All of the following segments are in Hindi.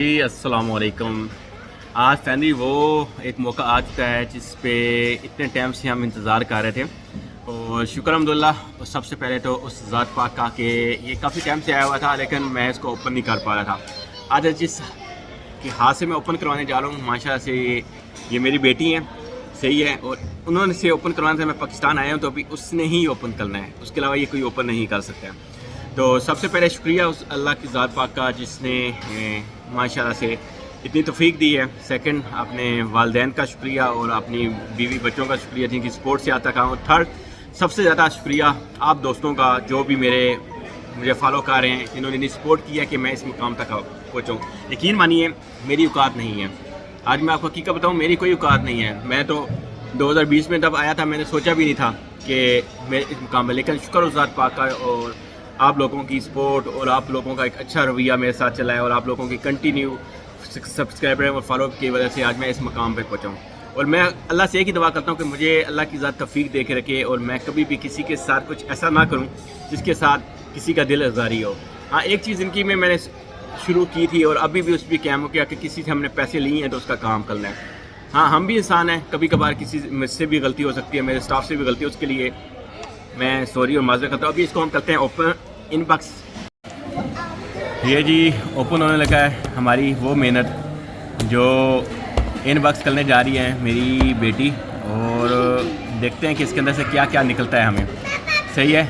जी अस्सलाम वालेकुम। आज फाइनली वो एक मौका आ चुका है जिस पे इतने टाइम से हम इंतज़ार कर रहे थे और शुक्र अल्हम्दुलिल्लाह। सबसे पहले तो उस ज़ात पाक का कि ये काफ़ी टाइम से आया हुआ था लेकिन मैं इसको ओपन नहीं कर पा रहा था। आज जिस के हाथ से मैं ओपन करवाने जा रहा हूँ माशाल्लाह से ये मेरी बेटी हैं, सही है, और उन्होंने से ओपन करवाने से मैं पाकिस्तान आया हूँ तो अभी उसने ही ओपन करना है, उसके अलावा ये कोई ओपन नहीं कर सकता। तो सबसे पहले शुक्रिया उस अल्लाह की ज़ात पाक का जिसने माशाल्लाह से इतनी तौफीक दी है। सेकंड अपने वालिदैन का शुक्रिया और अपनी बीवी बच्चों का शुक्रिया जिनकी सपोर्ट से आता रहा। थर्ड सबसे ज़्यादा शुक्रिया आप दोस्तों का जो भी मुझे फॉलो कर रहे हैं, जिन्होंने इतनी सपोर्ट किया कि मैं इस मुकाम तक पहुँचूँ। यकीन मानिए मेरी औकात नहीं है, आज मैं आपको हकीकत बताऊँ, मेरी कोई औकात नहीं है। मैं तो 2020 में जब आया था मैंने सोचा भी नहीं था कि मैं इस मुकाम में, लेकिन शुक्र उस ज़ात पाक का और आप लोगों की सपोर्ट और आप लोगों का एक अच्छा रवैया मेरे साथ चला है और आप लोगों की कंटिन्यू सब्सक्राइबर और फॉलो की वजह से आज मैं इस मकाम पे पहुंचा हूँ। और मैं अल्लाह से एक ही दुआ करता हूँ कि मुझे अल्लाह की ज़ात तौफीक दे के रखे और मैं कभी भी किसी के साथ कुछ ऐसा ना करूँ जिसके साथ किसी का दिल आज़ारी हो। हाँ, एक चीज़ इनकी में मैंने शुरू की थी और अभी भी उस पर कैम हो गया कि किसी से हमने पैसे लिए हैं तो उसका काम करना है। हाँ, हम भी इंसान हैं, कभी कभार किसी मुझसे भी गलती हो सकती है, मेरे स्टाफ से भी गलती है, उसके लिए मैं सॉरी और माजरत करता हूँ। अभी इसको हम करते हैं ओपन इनबॉक्स। ये जी ओपन होने लगा है हमारी वो मेहनत जो इनबॉक्स करने जा रही है मेरी बेटी, और देखते हैं कि इसके अंदर से क्या क्या निकलता है हमें। सही है,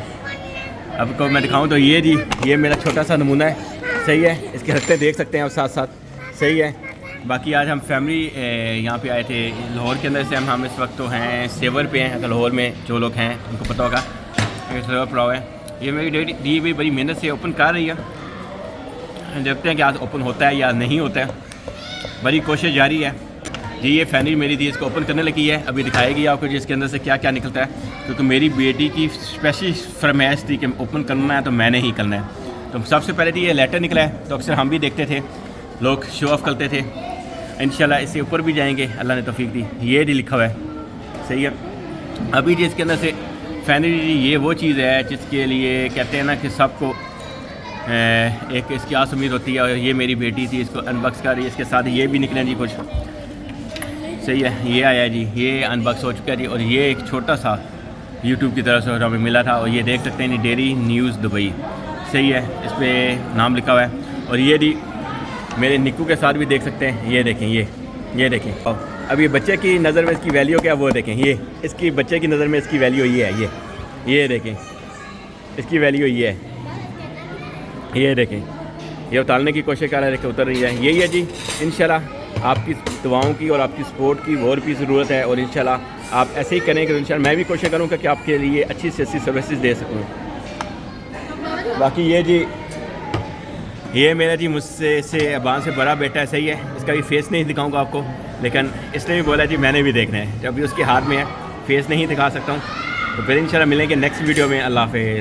अब को मैं दिखाऊं तो ये जी ये मेरा छोटा सा नमूना है, सही है, इसके हफ्ते देख सकते हैं और साथ साथ। सही है, बाकी आज हम फैमिली यहाँ पे आए थे लाहौर के अंदर से। हम इस वक्त तो हैं सेवर पे हैं, अगर लाहौर में जो लोग हैं उनको पता होगा ये सेवर प्राव है। ये मेरी डेट दी भी बड़ी मेहनत से ओपन कर रही है, देखते हैं कि आज ओपन होता है या नहीं होता है, बड़ी कोशिश जारी है जी। ये फैमिली मेरी थी, इसको ओपन करने लगी है, अभी दिखाएगी आपको जिसके अंदर से क्या क्या निकलता है, क्योंकि मेरी बेटी की स्पेशल फरमाइश थी कि ओपन करना है तो मैंने ही करना है। तो सबसे पहले थी ये लेटर निकला है, तो अक्सर हम भी देखते थे, लोग शो ऑफ करते थे। इंशाल्लाह इससे ऊपर भी जाएंगे, अल्लाह ने तौफीक दी। ये जी लिखा हुआ है, सही है। अभी जी इसके अंदर से फाइनली ये वो चीज़ है जिसके लिए कहते हैं ना कि सबको एक इसकी आस उम्मीद होती है, और ये मेरी बेटी थी, इसको अनबॉक्स कर रही है। इसके साथ ये भी निकले जी कुछ, सही है, ये आया जी, ये अनबॉक्स हो चुका है जी। और ये एक छोटा सा यूट्यूब की तरफ से हमें मिला था, और ये देख सकते हैं डेयरी न्यूज़ दुबई, सही है, इस पर नाम लिखा हुआ है। और ये जी मेरे निक्कू के साथ भी देख सकते हैं, ये देखें, ये देखें। अब ये बच्चे की नज़र में इसकी वैल्यू क्या, वो देखें, ये इसकी बच्चे की नज़र में इसकी वैल्यू ये है, ये देखें, इसकी वैल्यू ये है, ये देखें, ये उतारने की कोशिश कर रहा है, देखिए उतर रही है। यही है जी, इंशाल्लाह आपकी दुआओं की और आपकी सपोर्ट की और भी ज़रूरत है, और इंशाल्लाह आप ऐसे ही करें कि इंशाल्लाह मैं भी कोशिश करूँगा कि आपके लिए अच्छी से अच्छी सर्विसेज दे सकूँ। बाकी ये जी ये मेरा जी मुझसे से अबान से बड़ा बेटा है, सही है, इसका भी फेस नहीं दिखाऊंगा आपको, लेकिन इसने भी बोला जी मैंने भी देखना है, जब भी उसके हाथ में है, फेस नहीं दिखा सकता हूँ। तो फिर इंशाल्लाह मिलेंगे नेक्स्ट वीडियो में। अल्लाह हाफ़िज़।